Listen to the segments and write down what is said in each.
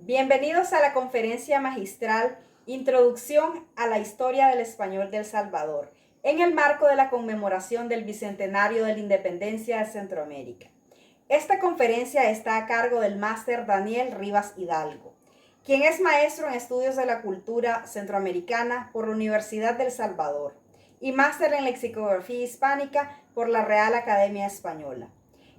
Bienvenidos a la conferencia magistral Introducción a la Historia del Español de El Salvador, en el marco de la conmemoración del Bicentenario de la Independencia de Centroamérica. Esta conferencia está a cargo del máster Daniel Rivas Hidalgo, quien es maestro en estudios de la cultura centroamericana por la Universidad del Salvador y máster en lexicografía hispánica por la Real Academia Española.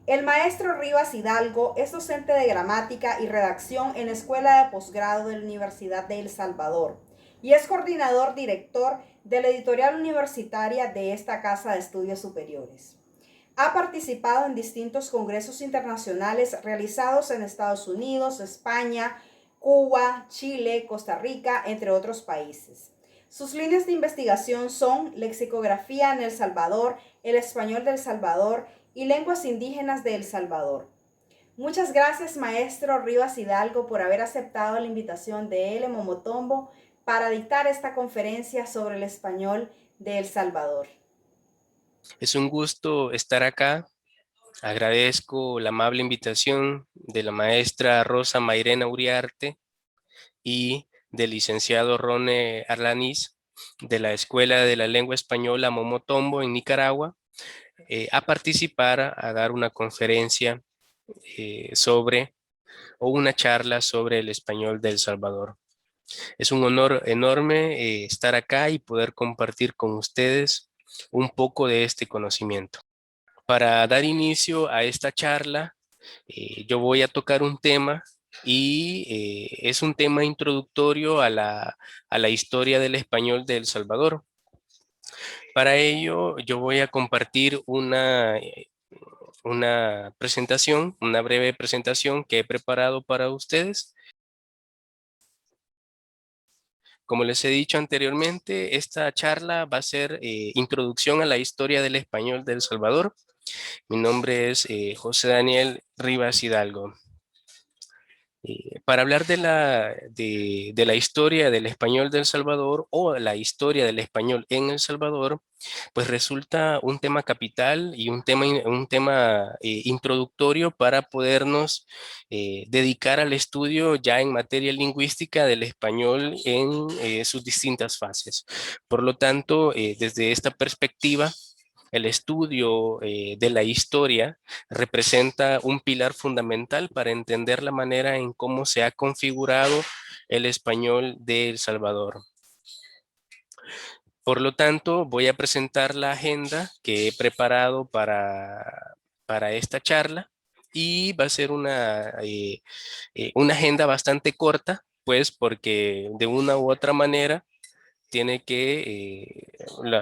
El maestro Rivas Hidalgo es docente de gramática y redacción en la Escuela de Posgrado de la Universidad de El Salvador y es coordinador director de la editorial universitaria de esta Casa de Estudios Superiores. Ha participado en distintos congresos internacionales realizados en Estados Unidos, España, Cuba, Chile, Costa Rica, entre otros países. Sus líneas de investigación son lexicografía en El Salvador, el español de El Salvador y lenguas indígenas de El Salvador. Muchas gracias, maestro Rivas Hidalgo, por haber aceptado la invitación de L. Momotombo para dictar esta conferencia sobre el español de El Salvador. Es un gusto estar acá. Agradezco la amable invitación de la maestra Rosa Mairena Uriarte y del licenciado Rone Arlanís de la Escuela de la Lengua Española Momotombo en Nicaragua a participar, a dar una conferencia sobre o una charla sobre el español de El Salvador. Es un honor enorme estar acá y poder compartir con ustedes un poco de este conocimiento. Para dar inicio a esta charla, yo voy a tocar un tema y es un tema introductorio a la historia del español de El Salvador. Para ello, yo voy a compartir una presentación, una breve presentación que he preparado para ustedes. Como les he dicho anteriormente, esta charla va a ser introducción a la historia del español de El Salvador. Mi nombre es José Daniel Rivas Hidalgo. Para hablar de la historia del español de El Salvador o la historia del español en El Salvador, pues resulta un tema capital y un tema introductorio para podernos dedicar al estudio ya en materia lingüística del español en sus distintas fases. Por lo tanto, desde esta perspectiva, el estudio de la historia representa un pilar fundamental para entender la manera en cómo se ha configurado el español de El Salvador. Por lo tanto, voy a presentar la agenda que he preparado para esta charla y va a ser una agenda bastante corta, pues porque de una u otra manera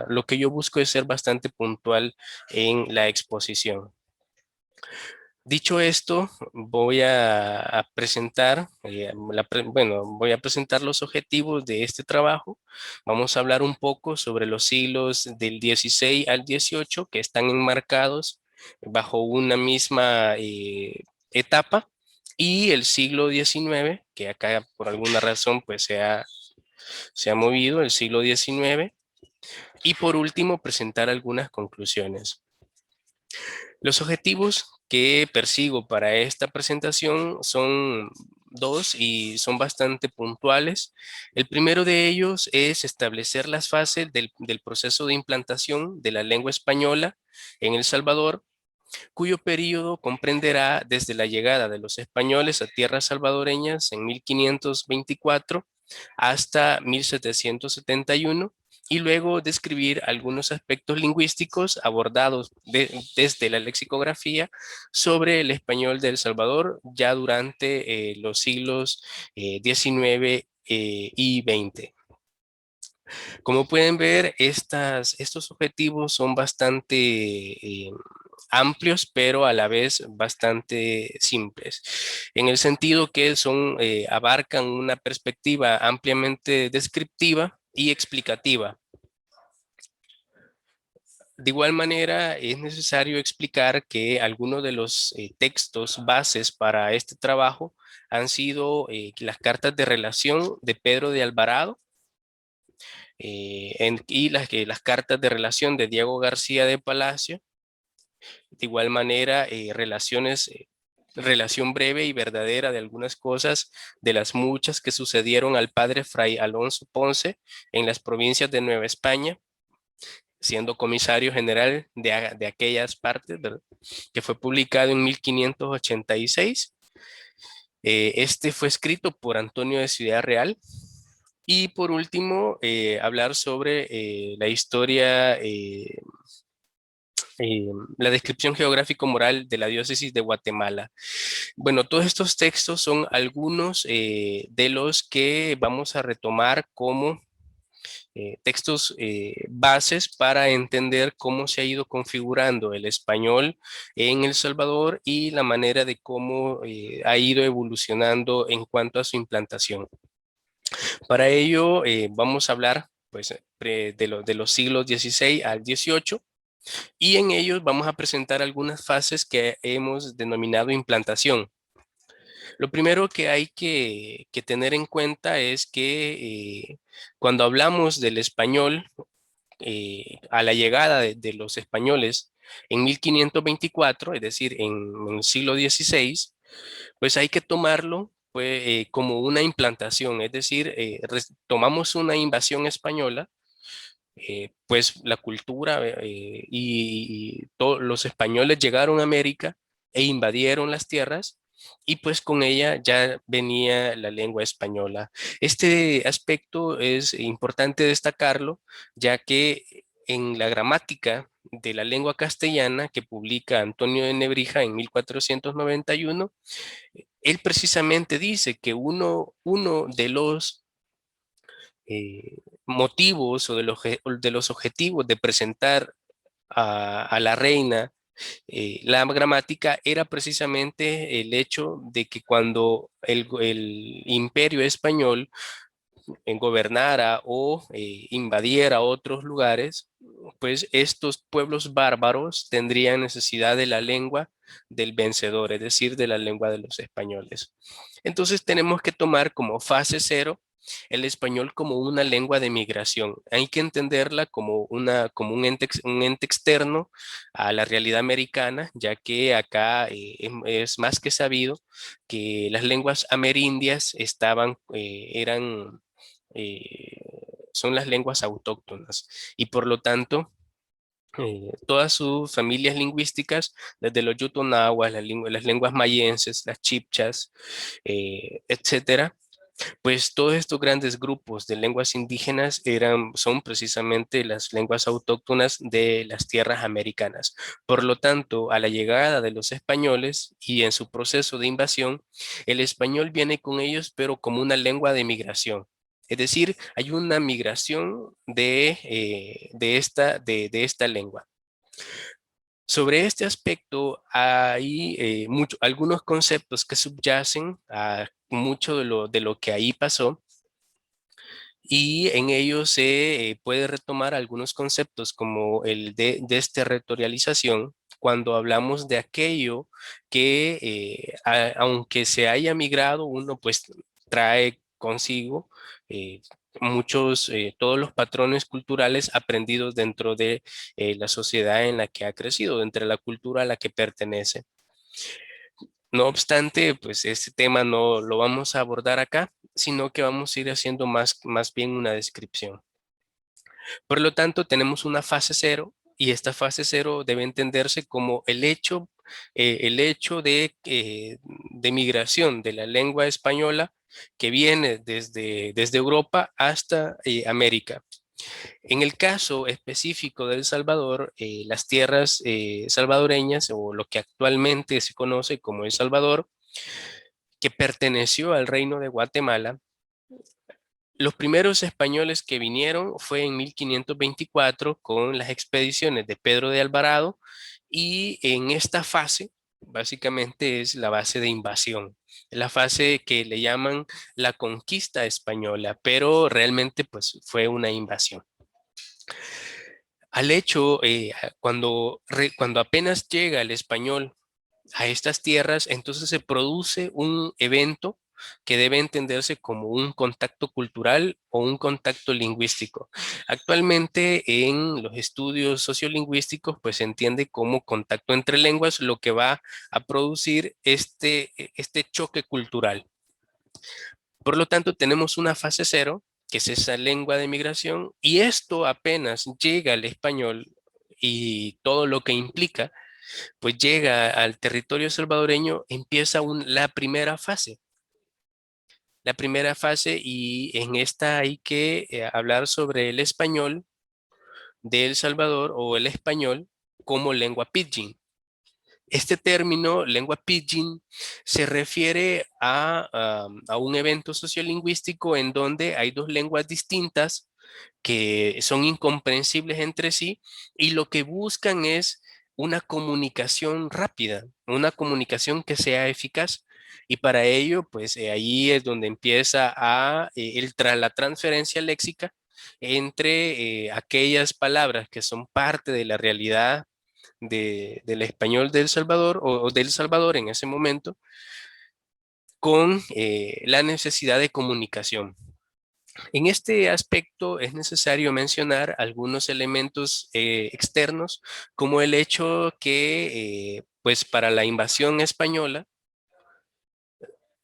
lo que yo busco es ser bastante puntual en la exposición. Dicho esto, voy a presentar, voy a presentar los objetivos de este trabajo. Vamos a hablar un poco sobre los siglos del 16 al 18 que están enmarcados bajo una misma etapa y el siglo XIX, que acá por alguna razón pues se ha movido, el siglo XIX. Y por último, presentar algunas conclusiones. Los objetivos que persigo para esta presentación son dos y son bastante puntuales. El primero de ellos es establecer las fases del proceso de implantación de la lengua española en El Salvador, cuyo periodo comprenderá desde la llegada de los españoles a tierras salvadoreñas en 1524 hasta 1771 y luego describir algunos aspectos lingüísticos abordados desde la lexicografía sobre el español de El Salvador ya durante los siglos XIX y XX. Como pueden ver, estos objetivos son bastante amplios, pero a la vez bastante simples, en el sentido que abarcan una perspectiva ampliamente descriptiva y explicativa. De igual manera, es necesario explicar que algunos de los textos bases para este trabajo han sido las cartas de relación de Pedro de Alvarado, y las cartas de relación de Diego García de Palacio. De igual manera, relaciones relación breve y verdadera de algunas cosas, de las muchas que sucedieron al padre Fray Alonso Ponce en las provincias de Nueva España, siendo comisario general de aquellas partes, ¿verdad? Que fue publicado en 1586. Este fue escrito por Antonio de Ciudad Real. Y por último, hablar sobre la historia, la descripción geográfico-moral de la diócesis de Guatemala. Bueno, todos estos textos son algunos de los que vamos a retomar como textos bases para entender cómo se ha ido configurando el español en El Salvador y la manera de cómo ha ido evolucionando en cuanto a su implantación. Para ello, vamos a hablar pues, de los siglos XVI al XVIII y en ellos vamos a presentar algunas fases que hemos denominado implantación. Lo primero que hay que tener en cuenta es que cuando hablamos del español, a la llegada de los españoles en 1524, es decir, en el siglo XVI, pues hay que tomarlo pues, como una implantación, es decir, tomamos una invasión española, pues la cultura y todos los españoles llegaron a América e invadieron las tierras y pues con ella ya venía la lengua española. Este aspecto es importante destacarlo, ya que en la gramática de la lengua castellana que publica Antonio de Nebrija en 1491, él precisamente dice que uno de los motivos o de los objetivos de presentar a la reina la gramática era precisamente el hecho de que cuando el imperio español gobernara o invadiera otros lugares, pues estos pueblos bárbaros tendrían necesidad de la lengua del vencedor, es decir, de la lengua de los españoles. Entonces tenemos que tomar como fase cero el español como una lengua de migración. Hay que entenderla como, como un ente externo a la realidad americana, ya que acá es más que sabido que las lenguas amerindias eh, son las lenguas autóctonas y por lo tanto todas sus familias lingüísticas, desde los yutonahuas, las lenguas mayenses, las chipchas, etcétera, pues todos estos grandes grupos de lenguas indígenas son precisamente las lenguas autóctonas de las tierras americanas. Por lo tanto, a la llegada de los españoles y en su proceso de invasión, el español viene con ellos, pero como una lengua de migración. Es decir, hay una migración de esta lengua. Sobre este aspecto hay algunos conceptos que subyacen a mucho de lo que ahí pasó y en ellos se puede retomar algunos conceptos como el de desterritorialización cuando hablamos de aquello que aunque se haya migrado uno pues trae consigo eh, todos los patrones culturales aprendidos dentro de la sociedad en la que ha crecido, dentro de la cultura a la que pertenece. No obstante, pues este tema no lo vamos a abordar acá, sino que vamos a ir haciendo más bien una descripción. Por lo tanto, tenemos una fase cero y esta fase cero debe entenderse como el hecho de migración de la lengua española que viene desde Europa hasta América. En el caso específico de El Salvador, las tierras salvadoreñas o lo que actualmente se conoce como El Salvador, que perteneció al reino de Guatemala, los primeros españoles que vinieron fue en 1524 con las expediciones de Pedro de Alvarado y en esta fase básicamente es la base de invasión, la fase que le llaman la conquista española, pero realmente pues fue una invasión. Al hecho, cuando apenas llega el español a estas tierras, entonces se produce un evento que debe entenderse como un contacto cultural o un contacto lingüístico. Actualmente en los estudios sociolingüísticos pues se entiende como contacto entre lenguas lo que va a producir este choque cultural. Por lo tanto, tenemos una fase cero, que es esa lengua de migración, y esto apenas llega al español y todo lo que implica, pues llega al territorio salvadoreño, empieza la primera fase. La primera fase y en esta hay que hablar sobre el español de El Salvador o el español como lengua pidgin. Este término, lengua pidgin, se refiere a un evento sociolingüístico en donde hay dos lenguas distintas que son incomprensibles entre sí y lo que buscan es una comunicación rápida, una comunicación que sea eficaz. Y para ello, pues ahí es donde empieza la transferencia léxica entre aquellas palabras que son parte de la realidad del español de El Salvador o del Salvador en ese momento con la necesidad de comunicación. En este aspecto es necesario mencionar algunos elementos externos, como el hecho que, pues para la invasión española,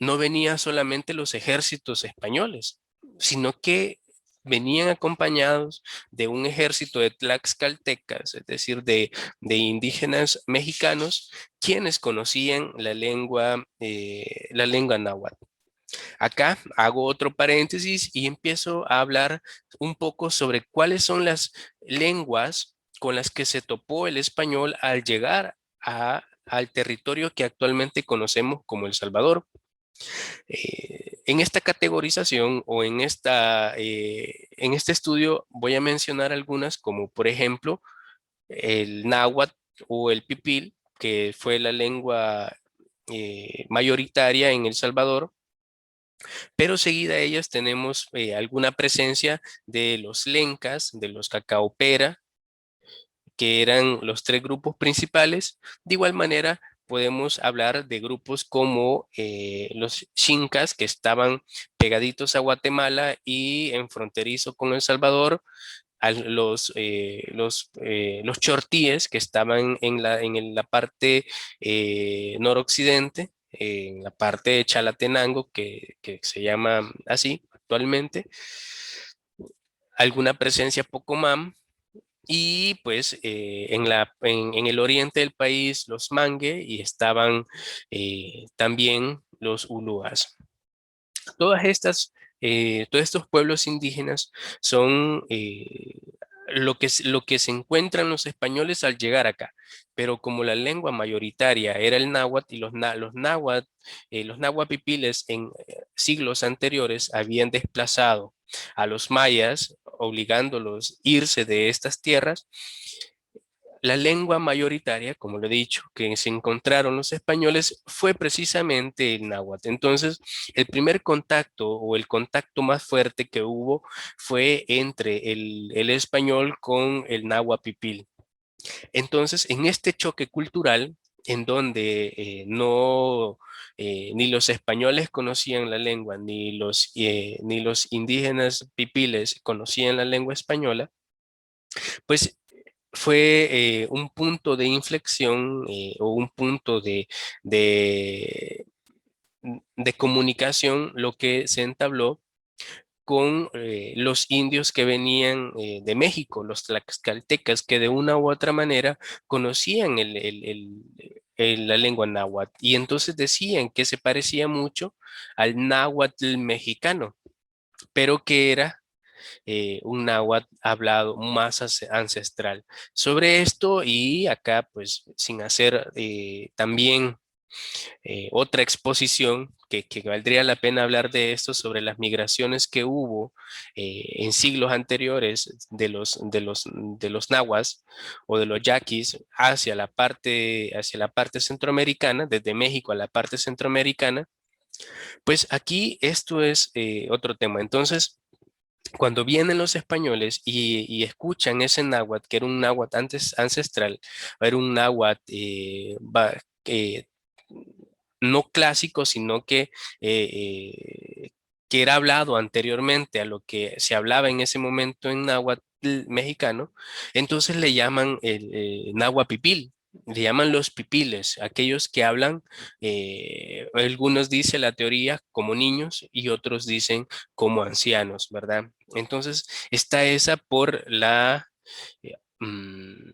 no venían solamente los ejércitos españoles, sino que venían acompañados de un ejército de tlaxcaltecas, es decir, de indígenas mexicanos, quienes conocían la lengua náhuatl. Acá hago otro paréntesis y empiezo a hablar un poco sobre cuáles son las lenguas con las que se topó el español al llegar al territorio que actualmente conocemos como El Salvador. En esta categorización o en este estudio voy a mencionar algunas como por ejemplo el náhuatl o el pipil, que fue la lengua mayoritaria en El Salvador, pero seguida a ellas tenemos alguna presencia de los lencas, de los cacaopera, que eran los tres grupos principales. De igual manera, podemos hablar de grupos como los xincas, que estaban pegaditos a Guatemala y en fronterizo con El Salvador, los chortíes, que estaban en la parte noroccidente, en la parte de Chalatenango, que se llama así actualmente, alguna presencia Pocomam, y pues en el oriente del país los Mangue y estaban también los Uluas. Todos estos pueblos indígenas son lo que se encuentran los españoles al llegar acá, pero como la lengua mayoritaria era el náhuatl y los náhuatl en siglos anteriores habían desplazado a los mayas, obligándolos a irse de estas tierras, la lengua mayoritaria, como lo he dicho, que se encontraron los españoles fue precisamente el náhuatl. Entonces, el primer contacto o el contacto más fuerte que hubo fue entre el español con el náhuatl pipil. Entonces, en este choque cultural, en donde ni los españoles conocían la lengua, ni los indígenas pipiles conocían la lengua española, pues fue un punto de inflexión o un punto de, de comunicación lo que se entabló con los indios que venían de México, los tlaxcaltecas, que de una u otra manera conocían la lengua náhuatl y entonces decían que se parecía mucho al náhuatl mexicano, pero que era un náhuatl hablado más ancestral. Sobre esto y acá, pues, sin hacer también otra exposición que valdría la pena hablar de esto sobre las migraciones que hubo en siglos anteriores de los nahuas o de los yaquis hacia la parte centroamericana, desde México a la parte centroamericana, pues aquí esto es otro tema. Entonces, cuando vienen los españoles y escuchan ese náhuatl, que era un náhuatl antes ancestral, era un náhuatl eh, no clásico, sino que era hablado anteriormente a lo que se hablaba en ese momento en náhuatl mexicano, entonces le llaman el náhuatl pipil. Le llaman los pipiles, aquellos que hablan, algunos dicen la teoría como niños y otros dicen como ancianos, ¿verdad? Entonces está esa eh, mm,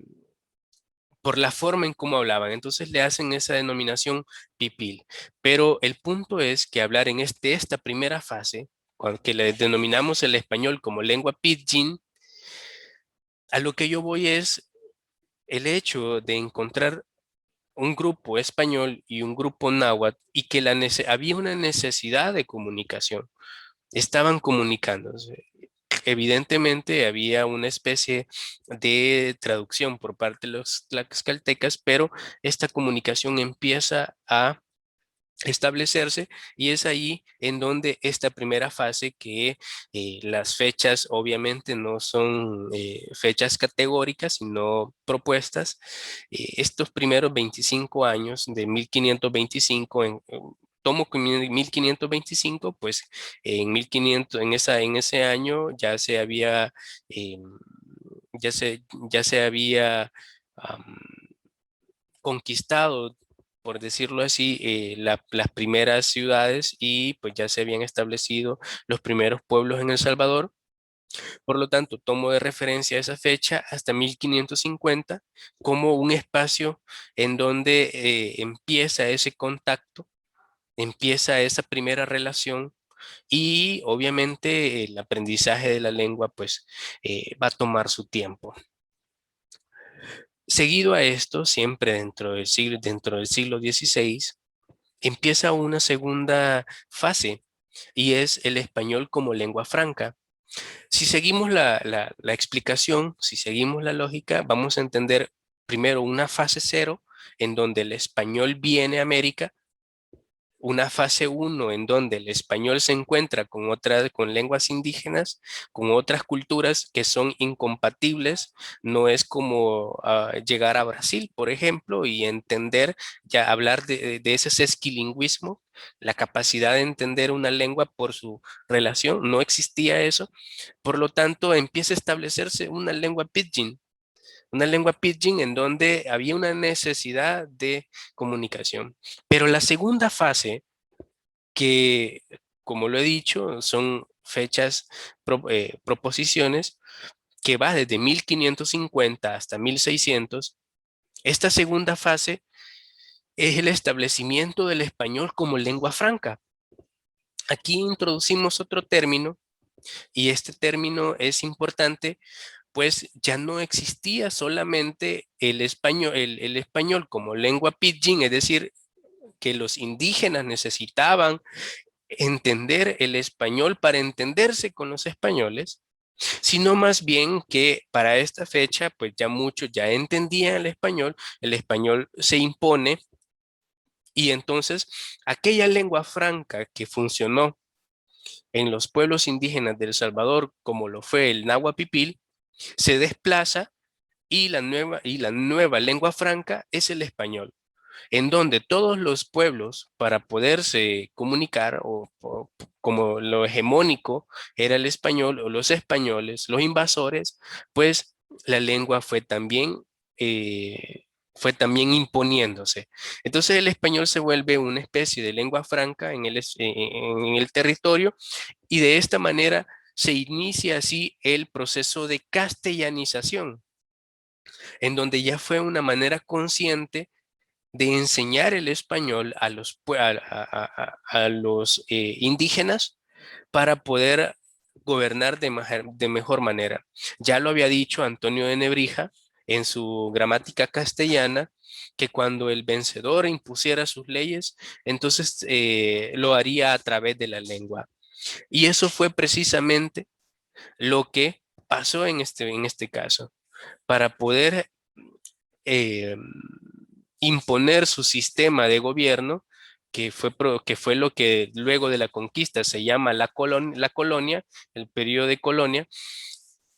por la forma en cómo hablaban. Entonces le hacen esa denominación pipil. Pero el punto es que hablar en esta primera fase, que le denominamos el español como lengua pidgin, a lo que yo voy es el hecho de encontrar un grupo español y un grupo náhuatl y que había una necesidad de comunicación. Estaban comunicándose. Evidentemente había una especie de traducción por parte de los tlaxcaltecas, pero esta comunicación empieza a establecerse y es ahí en donde esta primera fase que las fechas obviamente no son fechas categóricas sino propuestas. Estos primeros 25 años de 1525 tomo con 1525 pues en 1500 en ese año ya se había eh, ya se había am, conquistado, por decirlo así, las primeras ciudades y pues ya se habían establecido los primeros pueblos en El Salvador. Por lo tanto, tomo de referencia esa fecha hasta 1550 como un espacio en donde empieza ese contacto, empieza esa primera relación y obviamente el aprendizaje de la lengua pues va a tomar su tiempo. Seguido a esto, siempre dentro del siglo XVI, empieza una segunda fase y es el español como lengua franca. Si seguimos la explicación, si seguimos la lógica, vamos a entender primero una fase cero en donde el español viene a América, una fase uno en donde el español se encuentra con lenguas indígenas, con otras culturas que son incompatibles. No es como llegar a Brasil, por ejemplo, y entender, ya hablar de ese sesquilingüismo, la capacidad de entender una lengua por su relación, no existía eso. Por lo tanto, empieza a establecerse una lengua pidgin en donde había una necesidad de comunicación. Pero la segunda fase, que como lo he dicho, son fechas, proposiciones, que va desde 1550 hasta 1600, esta segunda fase es el establecimiento del español como lengua franca. Aquí introducimos otro término y este término es importante, pues ya no existía solamente el español como lengua pidgin, es decir, que los indígenas necesitaban entender el español para entenderse con los españoles, sino más bien que para esta fecha, pues ya muchos ya entendían el español se impone y entonces aquella lengua franca que funcionó en los pueblos indígenas de El Salvador, como lo fue el náhuatl pipil, se desplaza y la nueva lengua franca es el español, en donde todos los pueblos, para poderse comunicar, como lo hegemónico era el español o los españoles, los invasores, pues la lengua fue también imponiéndose. Entonces el español se vuelve una especie de lengua franca en el territorio y de esta manera se inicia así el proceso de castellanización, en donde ya fue una manera consciente de enseñar el español a los indígenas para poder gobernar de mejor manera. Ya lo había dicho Antonio de Nebrija en su gramática castellana, que cuando el vencedor impusiera sus leyes, entonces lo haría a través de la lengua. Y eso fue precisamente lo que pasó en este caso. Para poder eh, imponer su sistema de gobierno, que fue lo que luego de la conquista se llama la colonia, el periodo de colonia,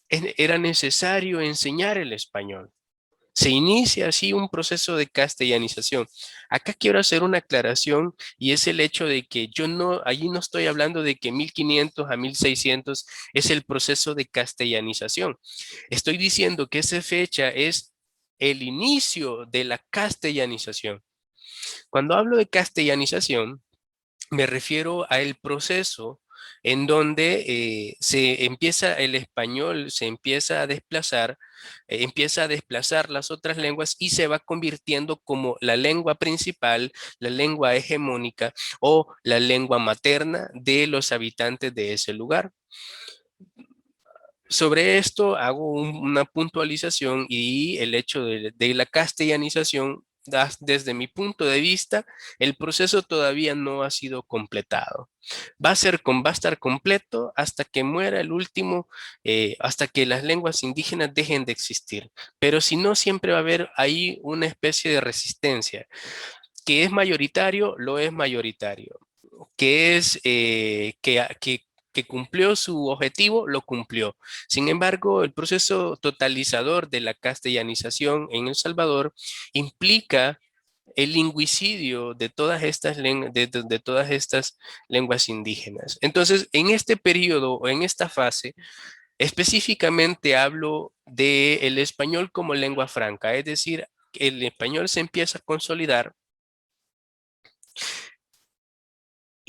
era necesario enseñar el español. Se inicia así un proceso de castellanización. Acá quiero hacer una aclaración y es el hecho de que yo no, allí no estoy hablando de que 1500 a 1600 es el proceso de castellanización. Estoy diciendo que esa fecha es el inicio de la castellanización. Cuando hablo de castellanización, me refiero a el proceso en donde se empieza el español, se empieza a desplazar las otras lenguas y se va convirtiendo como la lengua principal, la lengua hegemónica o la lengua materna de los habitantes de ese lugar. Sobre esto hago una puntualización y el hecho de la castellanización, desde mi punto de vista, el proceso todavía no ha sido completado. Va a estar completo hasta que muera el último, hasta que las lenguas indígenas dejen de existir. Pero si no, siempre va a haber ahí una especie de resistencia. Que es mayoritario, lo es mayoritario. Que es que cumplió su objetivo, lo cumplió. Sin embargo, el proceso totalizador de la castellanización en El Salvador implica el lingüicidio de todas estas, de todas estas lenguas indígenas. Entonces, en este periodo o en esta fase, específicamente hablo del español como lengua franca, es decir, el español se empieza a consolidar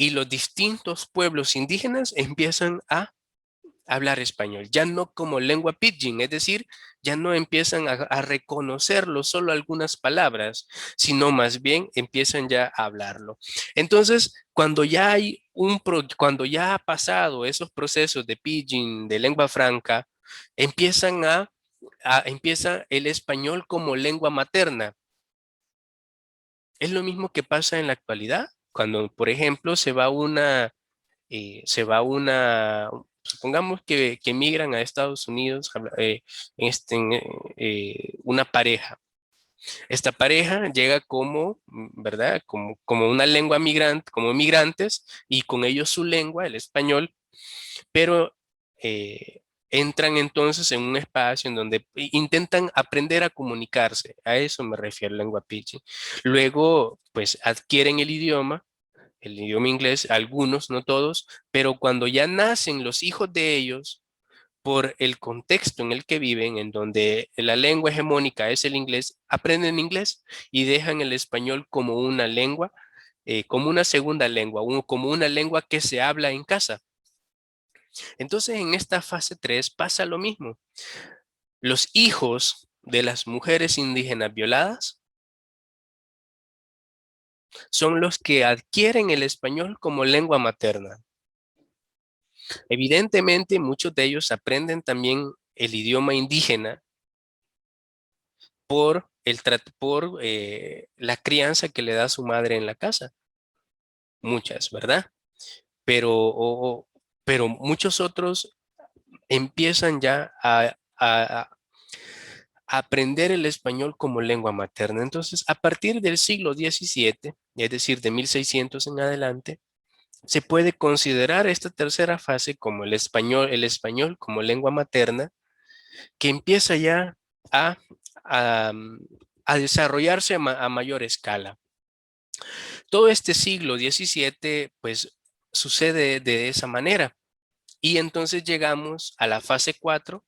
y los distintos pueblos indígenas empiezan a hablar español, ya no como lengua pidgin, es decir, ya no empiezan a reconocerlo solo algunas palabras, sino más bien empiezan ya a hablarlo. Entonces, cuando ya hay cuando ya ha pasado esos procesos de pidgin, de lengua franca, empieza el español como lengua materna. Es lo mismo que pasa en la actualidad, cuando, por ejemplo, supongamos que migran a Estados Unidos, una pareja. Esta pareja llega como, ¿verdad? Como una lengua migrante, como migrantes, y con ellos su lengua, el español, pero entran entonces en un espacio en donde intentan aprender a comunicarse. A eso me refiero, lengua pidgin. Luego, pues adquieren el idioma inglés, algunos, no todos, pero cuando ya nacen los hijos de ellos, por el contexto en el que viven, en donde la lengua hegemónica es el inglés, aprenden inglés y dejan el español como una lengua, como una segunda lengua, como una lengua que se habla en casa. Entonces, en esta fase 3 pasa lo mismo. Los hijos de las mujeres indígenas violadas son los que adquieren el español como lengua materna. Evidentemente, muchos de ellos aprenden también el idioma indígena por la crianza que le da su madre en la casa. Muchas, ¿verdad? Pero, pero muchos otros empiezan ya a aprender el español como lengua materna. Entonces, a partir del siglo XVII, es decir, de 1600 en adelante, se puede considerar esta tercera fase como el español como lengua materna, que empieza ya a, a, a desarrollarse a mayor escala. Todo este siglo XVII, pues, sucede de esa manera. Y entonces llegamos a la fase 4,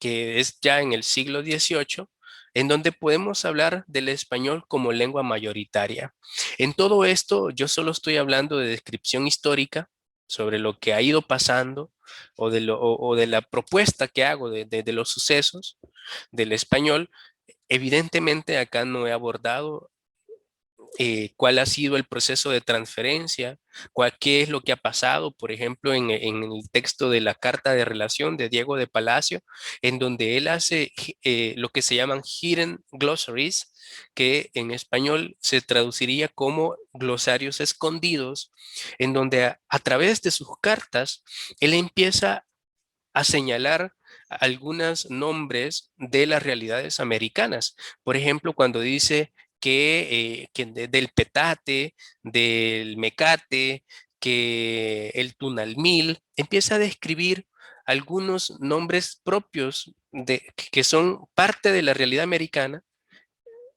que es ya en el siglo XVIII, en donde podemos hablar del español como lengua mayoritaria. En todo esto, yo solo estoy hablando de descripción histórica sobre lo que ha ido pasando o de la propuesta que hago de los sucesos del español. Evidentemente, acá no he abordado cuál ha sido el proceso de transferencia, qué es lo que ha pasado, por ejemplo, en el texto de la Carta de Relación de Diego de Palacio, en donde él hace lo que se llaman hidden glossaries, que en español se traduciría como glosarios escondidos, en donde a través de sus cartas, él empieza a señalar algunos nombres de las realidades americanas. Por ejemplo, cuando dice que del petate, del mecate, que el tunalmil, empieza a describir algunos nombres propios que son parte de la realidad americana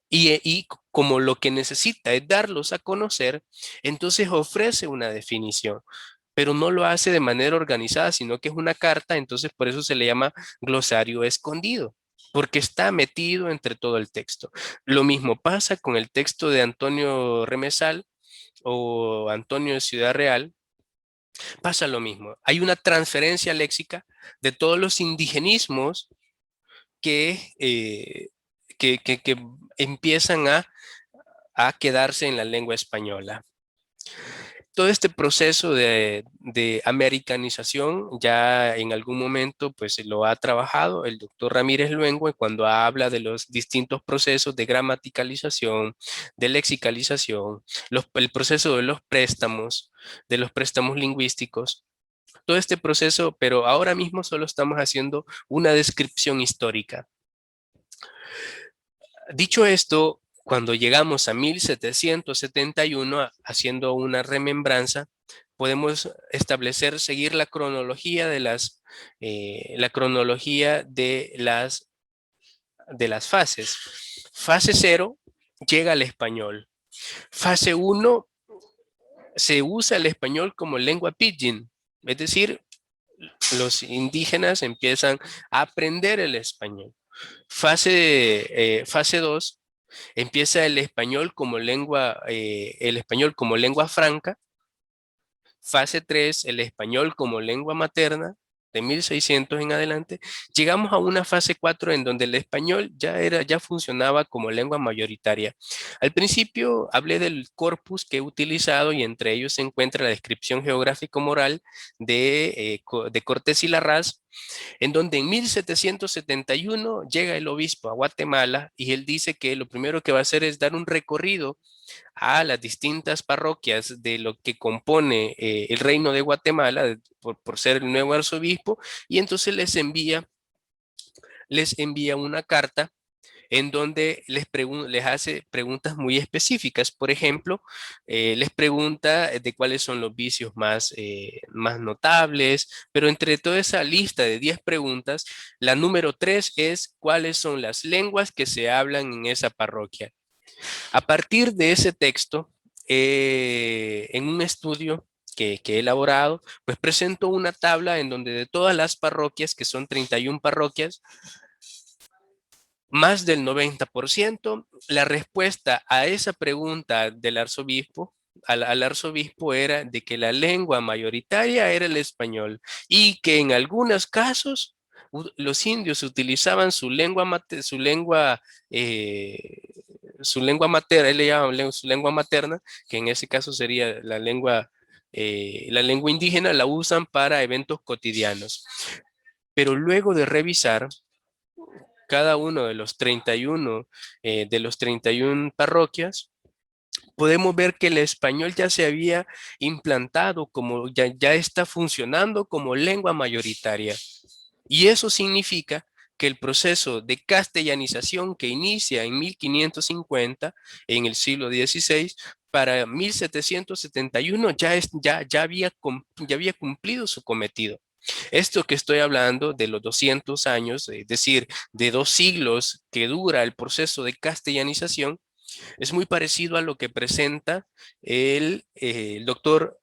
y como lo que necesita es darlos a conocer, entonces ofrece una definición, pero no lo hace de manera organizada, sino que es una carta, entonces por eso se le llama glosario escondido, porque está metido entre todo el texto. Lo mismo pasa con el texto de Antonio Remesal o Antonio de Ciudad Real, pasa lo mismo. Hay una transferencia léxica de todos los indigenismos que, que empiezan a quedarse en la lengua española. Todo este proceso de americanización ya en algún momento pues lo ha trabajado el doctor Ramírez Luengo cuando habla de los distintos procesos de gramaticalización, de lexicalización, el proceso de los préstamos lingüísticos, todo este proceso, pero ahora mismo solo estamos haciendo una descripción histórica. Dicho esto, cuando llegamos a 1771, haciendo una remembranza, podemos establecer, seguir la cronología de las fases. Fase 0 llega al español. Fase 1 se usa el español como lengua pidgin, es decir, los indígenas empiezan a aprender el español. Fase 2 empieza el español como lengua franca. Fase 3 el español como lengua materna, de 1600 en adelante. Llegamos a una fase 4 en donde el español ya funcionaba como lengua mayoritaria. Al principio hablé del corpus que he utilizado y entre ellos se encuentra la descripción geográfico-moral de Cortés y Larraz, en donde en 1771 llega el obispo a Guatemala y él dice que lo primero que va a hacer es dar un recorrido a las distintas parroquias de lo que compone el reino de Guatemala por ser el nuevo arzobispo y entonces les envía una carta en donde les hace preguntas muy específicas. Por ejemplo, les pregunta de cuáles son los vicios más notables, pero entre toda esa lista de 10 preguntas, la número 3 es cuáles son las lenguas que se hablan en esa parroquia. A partir de ese texto, en un estudio que he elaborado, pues presento una tabla en donde de todas las parroquias, que son 31 parroquias, más del 90%, la respuesta a esa pregunta del arzobispo, al arzobispo era de que la lengua mayoritaria era el español y que en algunos casos los indios utilizaban su lengua materna, él le llama su lengua materna, que en ese caso sería la lengua indígena, la usan para eventos cotidianos. Pero luego de revisar cada uno de los 31, de los 31 parroquias, podemos ver que el español ya se había implantado, ya está funcionando como lengua mayoritaria. Y eso significa que el proceso de castellanización que inicia en 1550, en el siglo XVI, para 1771 ya había cumplido su cometido. Esto que estoy hablando de los 200 años, es decir, de 2 siglos que dura el proceso de castellanización, es muy parecido a lo que presenta el doctor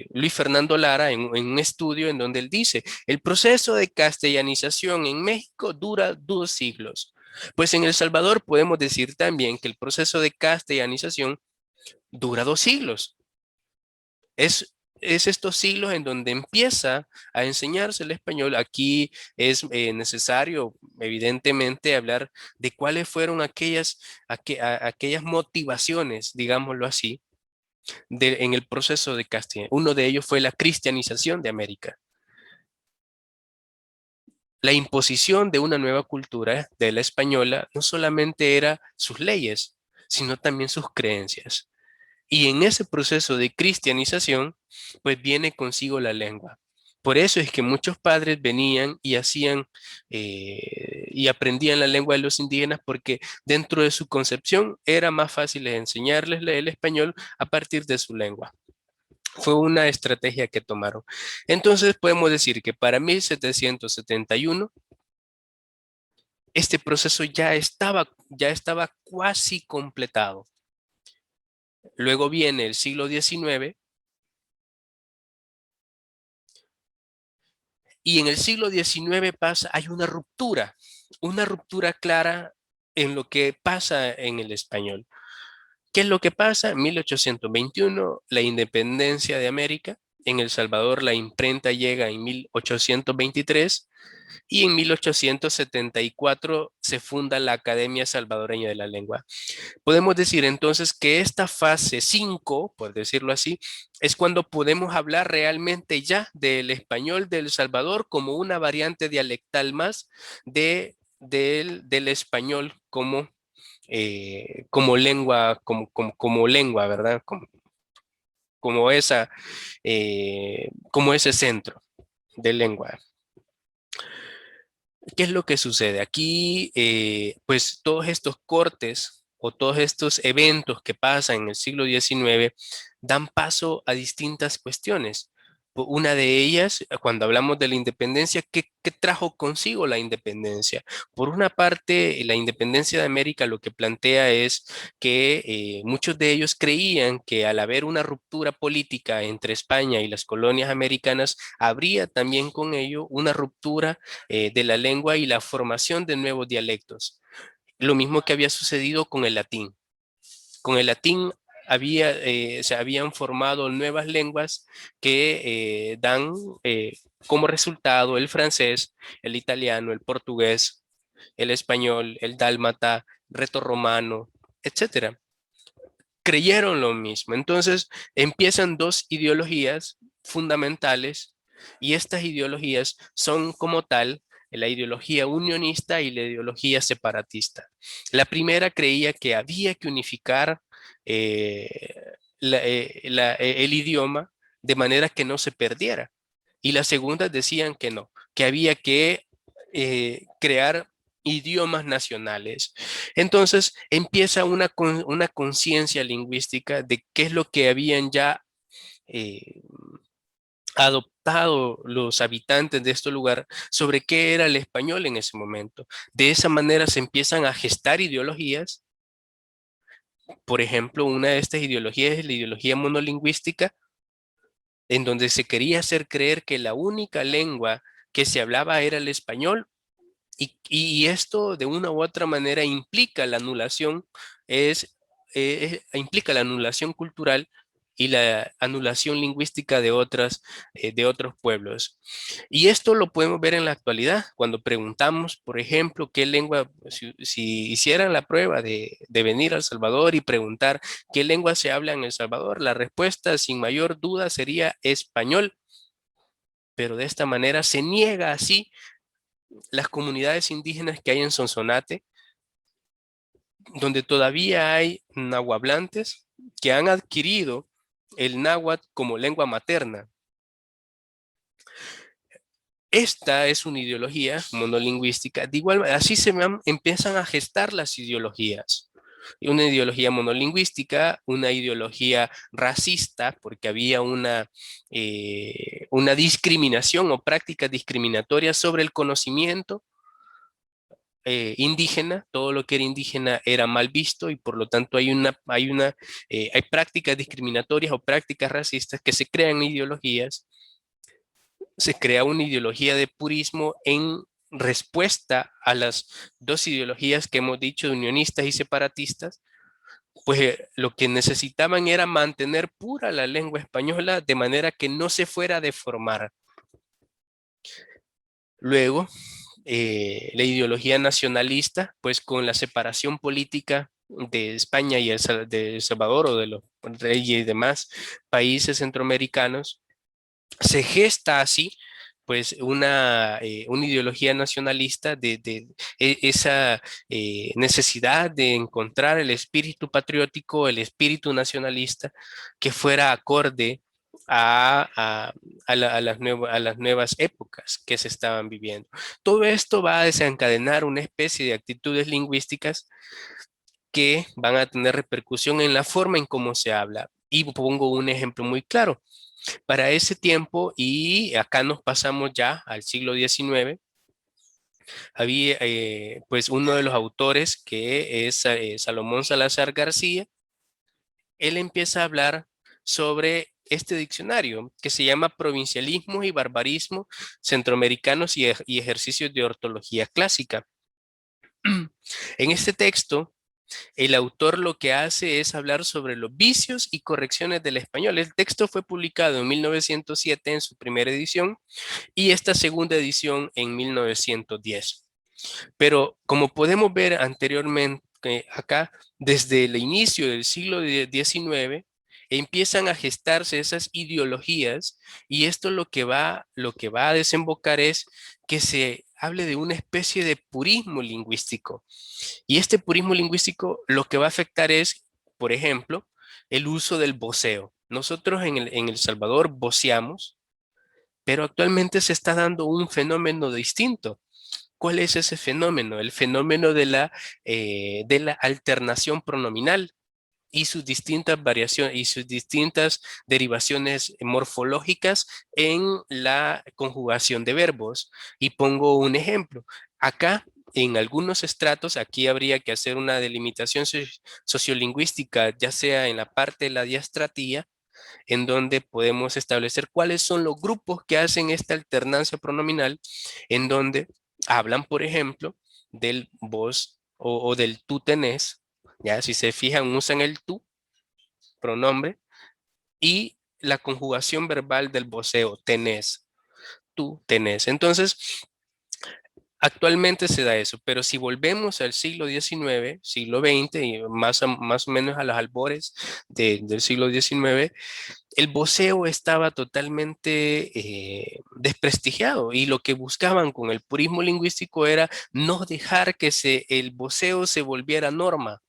Luis Fernando Lara en un estudio en donde él dice, el proceso de castellanización en México dura 2 siglos. Pues en El Salvador podemos decir también que el proceso de castellanización dura 2 siglos. Es estos siglos en donde empieza a enseñarse el español. Aquí es necesario, evidentemente, hablar de cuáles fueron aquellas motivaciones, digámoslo así, en el proceso de castellano. Uno de ellos fue la cristianización de América. La imposición de una nueva cultura de la española no solamente era sus leyes, sino también sus creencias. Y en ese proceso de cristianización, pues viene consigo la lengua. Por eso es que muchos padres venían y hacían y aprendían la lengua de los indígenas porque dentro de su concepción era más fácil enseñarles el español a partir de su lengua. Fue una estrategia que tomaron. Entonces podemos decir que para 1771 este proceso ya estaba casi completado. Luego viene el siglo XIX y en el siglo XIX hay una ruptura clara en lo que pasa en el español. ¿Qué es lo que pasa? En 1821, la independencia de América. En El Salvador, la imprenta llega en 1823 y en 1874 se funda la Academia Salvadoreña de la Lengua. Podemos decir entonces que esta fase 5, por decirlo así, es cuando podemos hablar realmente ya del español de El Salvador como una variante dialectal más del español como lengua, como lengua, ¿verdad? Como esa, como ese centro de lengua. ¿Qué es lo que sucede? Aquí, pues todos estos cortes o todos estos eventos que pasan en el siglo XIX dan paso a distintas cuestiones. Una de ellas, cuando hablamos de la independencia, ¿qué trajo consigo la independencia? Por una parte, la independencia de América lo que plantea es que muchos de ellos creían que al haber una ruptura política entre España y las colonias americanas, habría también con ello una ruptura de la lengua y la formación de nuevos dialectos. Lo mismo que había sucedido con el latín. Con el latín se habían formado nuevas lenguas que dan como resultado el francés, el italiano, el portugués, el español, el dálmata, retorromano, etcétera. Creyeron lo mismo. Entonces empiezan dos ideologías fundamentales y estas ideologías son como tal la ideología unionista y la ideología separatista. La primera creía que había que unificar eh, el idioma de manera que no se perdiera. Y las segundas decían que no, que había que crear idiomas nacionales. Entonces empieza una conciencia lingüística de qué es lo que habían ya eh, adoptado los habitantes de este lugar sobre qué era el español en ese momento. De esa manera se empiezan a gestar ideologías. Por ejemplo, una de estas ideologías es la ideología monolingüística, en donde se quería hacer creer que la única lengua que se hablaba era el español. Y esto de una u otra manera implica la anulación, implica la anulación cultural y la anulación lingüística de otros pueblos. Y esto lo podemos ver en la actualidad, cuando preguntamos, por ejemplo, qué lengua, si hicieran la prueba de venir a El Salvador y preguntar qué lengua se habla en El Salvador, la respuesta sin mayor duda sería español. Pero de esta manera se niega así las comunidades indígenas que hay en Sonsonate, donde todavía hay nahuablantes que han adquirido el náhuatl como lengua materna. Esta es una ideología monolingüística. De igual manera, así empiezan a gestar las ideologías. Una ideología monolingüística, una ideología racista, porque había una discriminación o prácticas discriminatorias sobre el conocimiento indígena. Todo lo que era indígena era mal visto y por lo tanto hay prácticas discriminatorias o prácticas racistas que se crean ideologías. Se crea una ideología de purismo en respuesta a las dos ideologías que hemos dicho, de unionistas y separatistas. Pues lo que necesitaban era mantener pura la lengua española de manera que no se fuera a deformar. Luego, la ideología nacionalista, pues con la separación política de España y de El Salvador o de los reyes y demás países centroamericanos, se gesta así pues una ideología nacionalista de esa necesidad de encontrar el espíritu patriótico, el espíritu nacionalista que fuera acorde a las nuevas épocas que se estaban viviendo. Todo esto va a desencadenar una especie de actitudes lingüísticas que van a tener repercusión en la forma en cómo se habla. Y pongo un ejemplo muy claro. Para ese tiempo, y acá nos pasamos ya al siglo XIX, había pues uno de los autores que es Salomón Salazar García. Él empieza a hablar sobre este diccionario que se llama Provincialismos y Barbarismo Centroamericanos y Ejercicios de Ortología Clásica. En este texto, el autor lo que hace es hablar sobre los vicios y correcciones del español. El texto fue publicado en 1907 en su primera edición y esta segunda edición en 1910. Pero como podemos ver anteriormente acá, desde el inicio del siglo XIX, empiezan a gestarse esas ideologías y esto lo que va a desembocar es que se hable de una especie de purismo lingüístico. Y este purismo lingüístico lo que va a afectar es, por ejemplo, el uso del voceo. Nosotros en El Salvador voceamos, pero actualmente se está dando un fenómeno distinto. ¿Cuál es ese fenómeno? El fenómeno de la alternación pronominal y sus distintas variaciones y sus distintas derivaciones morfológicas en la conjugación de verbos. Y pongo un ejemplo. Acá, en algunos estratos, aquí habría que hacer una delimitación sociolingüística, ya sea en la parte de la diastratía, en donde podemos establecer cuáles son los grupos que hacen esta alternancia pronominal, en donde hablan, por ejemplo, del vos o del tú tenés. Ya, si se fijan, usan el tú, pronombre, y la conjugación verbal del voceo, tenés, tú tenés. Entonces, actualmente se da eso, pero si volvemos al siglo XIX, siglo XX, y más o menos a los albores del siglo XIX, el voceo estaba totalmente desprestigiado y lo que buscaban con el purismo lingüístico era no dejar que el voceo se volviera norma,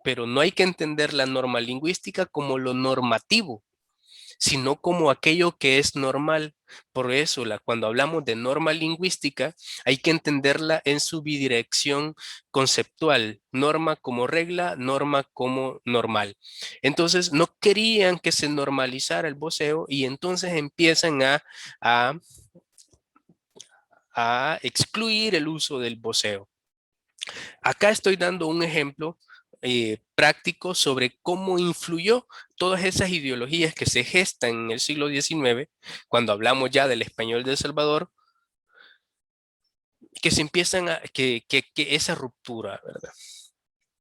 pero no hay que entender la norma lingüística como lo normativo, sino como aquello que es normal. Por eso, cuando hablamos de norma lingüística, hay que entenderla en su bidirección conceptual, norma como regla, norma como normal. Entonces, no querían que se normalizara el voceo y entonces empiezan a, a excluir el uso del voceo. Acá estoy dando un ejemplo práctico sobre cómo influyó todas esas ideologías que se gestan en el siglo XIX, cuando hablamos ya del español de El Salvador, que se empiezan que esa ruptura, ¿verdad?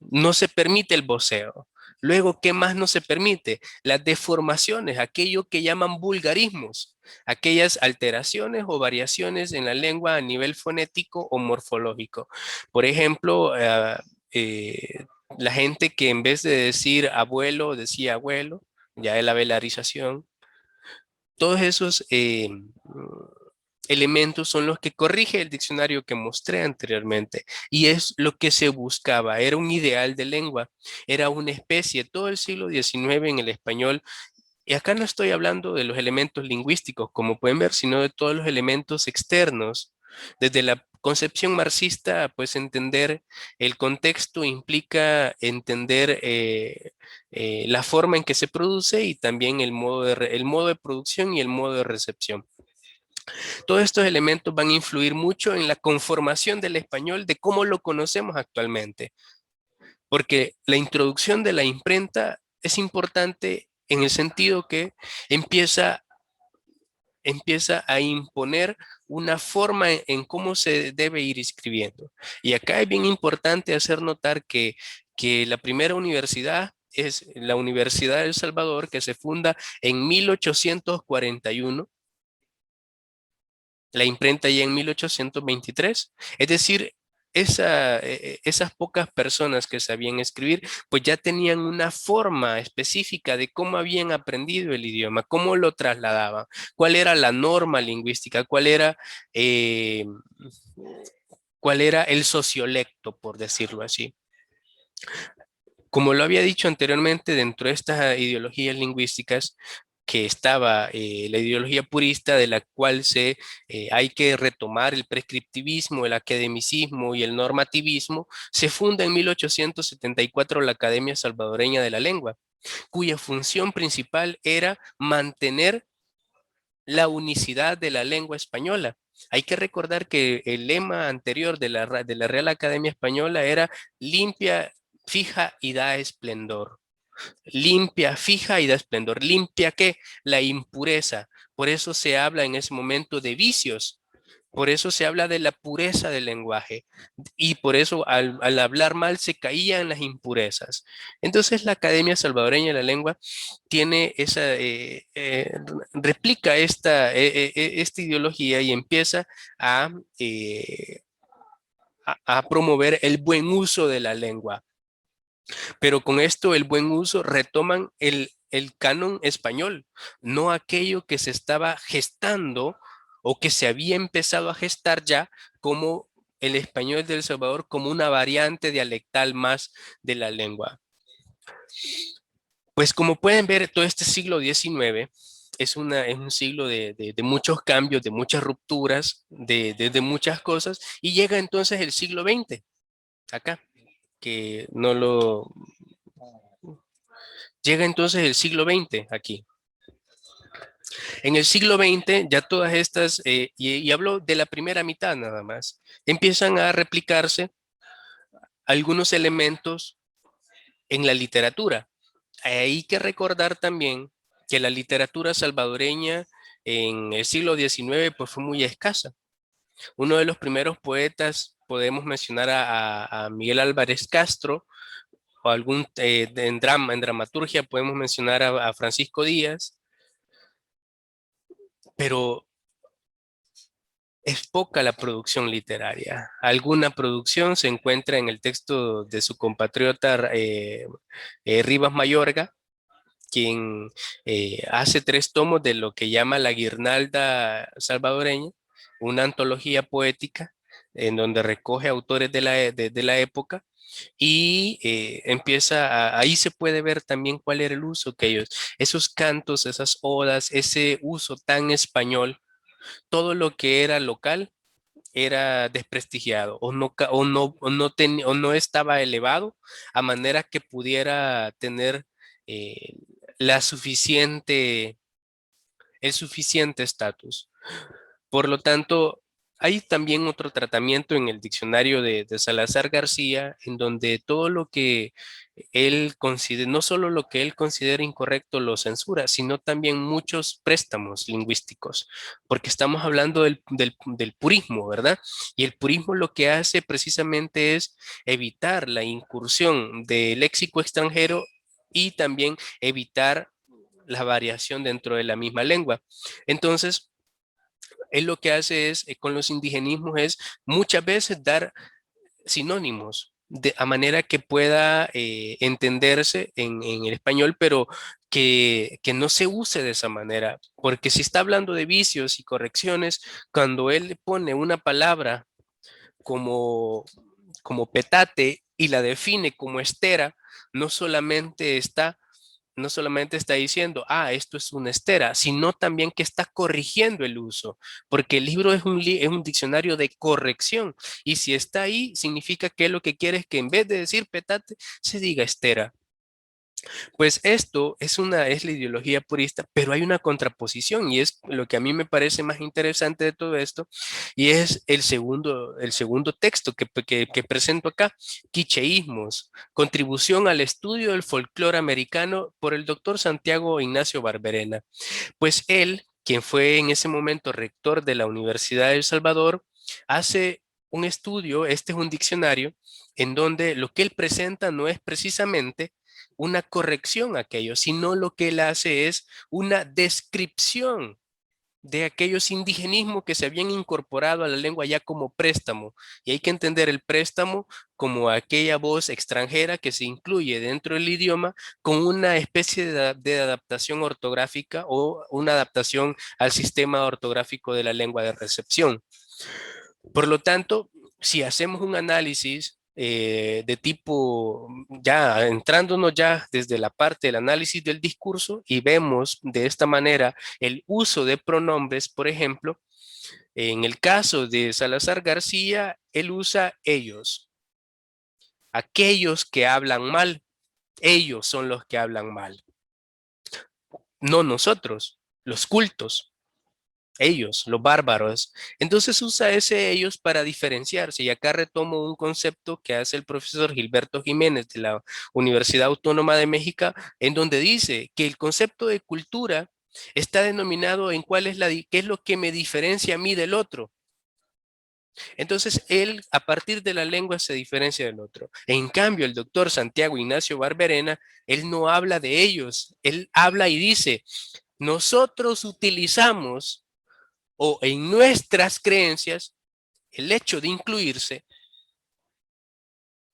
No se permite el voceo. Luego, ¿qué más no se permite? Las deformaciones, aquello que llaman vulgarismos, aquellas alteraciones o variaciones en la lengua a nivel fonético o morfológico. Por ejemplo, la gente que en vez de decir abuelo, decía abuelo, ya es la velarización. Todos esos elementos son los que corrige el diccionario que mostré anteriormente y es lo que se buscaba, era un ideal de lengua, era una especie, todo el siglo XIX en el español. Y acá no estoy hablando de los elementos lingüísticos, como pueden ver, sino de todos los elementos externos. Desde la concepción marxista, pues entender el contexto implica entender la forma en que se produce y también el modo de producción y el modo de recepción. Todos estos elementos van a influir mucho en la conformación del español de cómo lo conocemos actualmente, porque la introducción de la imprenta es importante en el sentido que empieza, empieza a imponer una forma en cómo se debe ir escribiendo. Y acá es bien importante hacer notar que la primera universidad es la Universidad de El Salvador, que se funda en 1841, la imprenta ya en 1823. Es decir, esas pocas personas que sabían escribir, pues ya tenían una forma específica de cómo habían aprendido el idioma, cómo lo trasladaban, cuál era la norma lingüística, eh, cuál era el sociolecto, por decirlo así. Como lo había dicho anteriormente, dentro de estas ideologías lingüísticas, que estaba la ideología purista de la cual hay que retomar el prescriptivismo, el academicismo y el normativismo, se funda en 1874 la Academia Salvadoreña de la Lengua. cuya función principal era mantener la unicidad de la lengua española. Hay que recordar que el lema anterior de la Real Academia Española era limpia, fija y da esplendor. Limpia, fija y da esplendor. ¿Limpia qué? La impureza. Por eso se habla en ese momento de vicios. Por eso se habla de la pureza del lenguaje y por eso al hablar mal se caían las impurezas. Entonces la Academia Salvadoreña de la Lengua tiene replica esta ideología y empieza a, eh, a promover el buen uso de la lengua. Pero con esto, el buen uso, retoman el canon español, no aquello que se estaba gestando o que se había empezado a gestar ya como el español de El Salvador, como una variante dialectal más de la lengua. Pues como pueden ver, todo este siglo XIX es un siglo de muchos cambios, de muchas rupturas, de muchas cosas, y llega entonces el siglo XX, acá, que no lo... Llega entonces el siglo XX aquí. En el siglo XX ya todas estas, y hablo de la primera mitad nada más, empiezan a replicarse algunos elementos en la literatura. Hay que recordar también que la literatura salvadoreña en el siglo XIX pues fue muy escasa. Uno de los primeros poetas, podemos mencionar a Miguel Álvarez Castro, o algún, en dramaturgia podemos mencionar a Francisco Díaz, pero es poca la producción literaria. Alguna producción se encuentra en el texto de su compatriota Rivas Mayorga, quien hace 3 tomos de lo que llama la Guirnalda salvadoreña, una antología poética en donde recoge autores de la época y ahí se puede ver también cuál era el uso que ellos, esos cantos, esas odas, ese uso tan español, todo lo que era local era desprestigiado o no estaba elevado a manera que pudiera tener eh, la suficiente, el suficiente estatus. Por lo tanto, hay también otro tratamiento en el diccionario de Salazar García, en donde todo lo que él considera, no solo lo que él considera incorrecto lo censura, sino también muchos préstamos lingüísticos, porque estamos hablando del purismo, ¿verdad? Y el purismo lo que hace precisamente es evitar la incursión de léxico extranjero y también evitar la variación dentro de la misma lengua. Entonces, él lo que hace es, con los indigenismos, es muchas veces dar sinónimos a manera que pueda entenderse en el español, pero que no se use de esa manera, porque si está hablando de vicios y correcciones, cuando él le pone una palabra como, como petate y la define como estera, no solamente está no solamente está diciendo, esto es una estera, sino también que está corrigiendo el uso, porque el libro es un diccionario de corrección, y si está ahí, significa que lo que quiere es que en vez de decir petate, se diga estera. Pues esto es la ideología purista, pero hay una contraposición y es lo que a mí me parece más interesante de todo esto y es el segundo texto que presento acá, Quicheísmos, contribución al estudio del folclore americano por el doctor Santiago Ignacio Barberena. Pues él, quien fue en ese momento rector de la Universidad de El Salvador, hace un estudio, este es un diccionario, en donde lo que él presenta no es precisamente una corrección a aquello, sino lo que él hace es una descripción de aquellos indigenismos que se habían incorporado a la lengua ya como préstamo. Y hay que entender el préstamo como aquella voz extranjera que se incluye dentro del idioma con una especie de adaptación ortográfica o una adaptación al sistema ortográfico de la lengua de recepción. Por lo tanto, si hacemos un análisis de tipo, ya entrándonos ya desde la parte del análisis del discurso y vemos de esta manera el uso de pronombres, por ejemplo, en el caso de Salazar García, él usa ellos, aquellos que hablan mal. Ellos son los que hablan mal, no nosotros, los cultos. Ellos, los bárbaros. Entonces usa ese ellos para diferenciarse. Y acá retomo un concepto que hace el profesor Gilberto Jiménez de la Universidad Autónoma de México, en donde dice que el concepto de cultura está denominado en qué es lo que me diferencia a mí del otro. Entonces, él a partir de la lengua se diferencia del otro. En cambio, el doctor Santiago Ignacio Barberena, él no habla de ellos, él habla y dice, nosotros utilizamos o en nuestras creencias, el hecho de incluirse,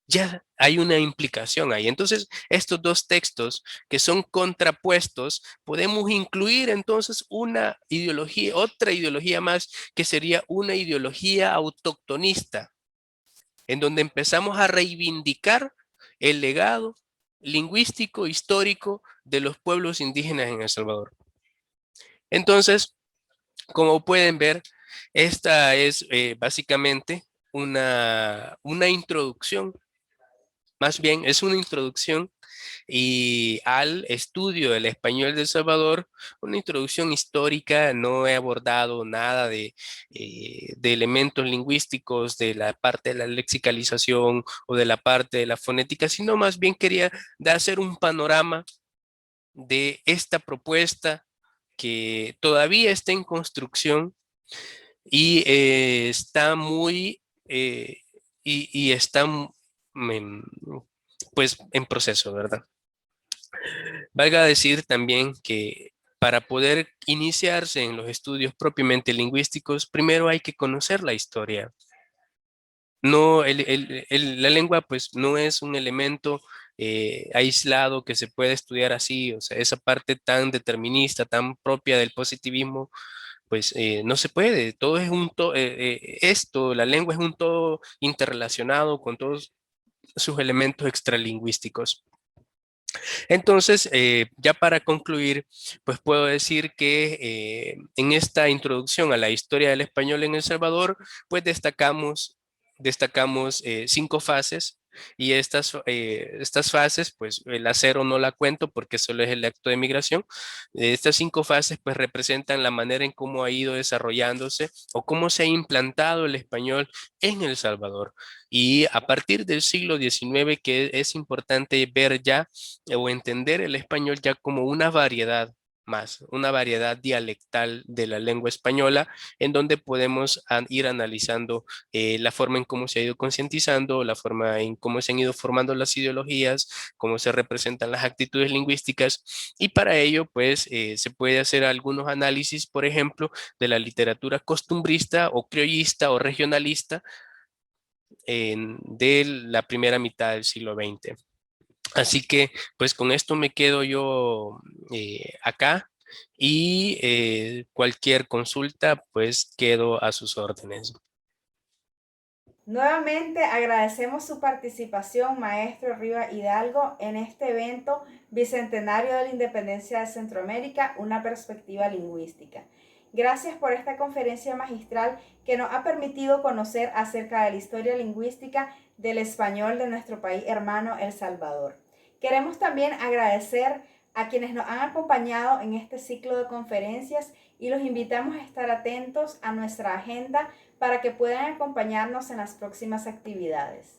ya hay una implicación ahí. Entonces, estos dos textos que son contrapuestos, podemos incluir entonces una ideología, otra ideología más, que sería una ideología autoctonista, en donde empezamos a reivindicar el legado lingüístico, histórico de los pueblos indígenas en El Salvador. Entonces, como pueden ver, esta es básicamente una introducción, más bien es una introducción y al estudio del español de El Salvador, una introducción histórica. No he abordado nada de elementos lingüísticos, de la parte de la lexicalización o de la parte de la fonética, sino más bien quería hacer un panorama de esta propuesta que todavía está en construcción y está muy, y está pues en proceso, ¿verdad? Valga decir también que para poder iniciarse en los estudios propiamente lingüísticos, primero hay que conocer la historia. No, la lengua pues no es un elemento aislado que se puede estudiar así, o sea, esa parte tan determinista, tan propia del positivismo, pues no se puede. Todo es esto, la lengua es un todo interrelacionado con todos sus elementos extralingüísticos. Entonces, ya para concluir, pues puedo decir que en esta introducción a la historia del español en El Salvador, pues destacamos 5 fases. Y estas fases, pues la cero no la cuento porque solo es el acto de migración. Estas 5 fases, pues representan la manera en cómo ha ido desarrollándose o cómo se ha implantado el español en El Salvador. Y a partir del siglo XIX, que es importante ver ya o entender el español ya como una variedad más, una variedad dialectal de la lengua española, en donde podemos ir analizando la forma en cómo se ha ido concientizando, la forma en cómo se han ido formando las ideologías, cómo se representan las actitudes lingüísticas, y para ello, pues, se puede hacer algunos análisis, por ejemplo, de la literatura costumbrista o criollista o regionalista de la primera mitad del siglo XX. Así que, pues con esto me quedo yo acá y cualquier consulta, pues quedo a sus órdenes. Nuevamente agradecemos su participación, maestro Riva Hidalgo, en este evento Bicentenario de la Independencia de Centroamérica, una perspectiva lingüística. Gracias por esta conferencia magistral que nos ha permitido conocer acerca de la historia lingüística del español de nuestro país hermano El Salvador. Queremos también agradecer a quienes nos han acompañado en este ciclo de conferencias y los invitamos a estar atentos a nuestra agenda para que puedan acompañarnos en las próximas actividades.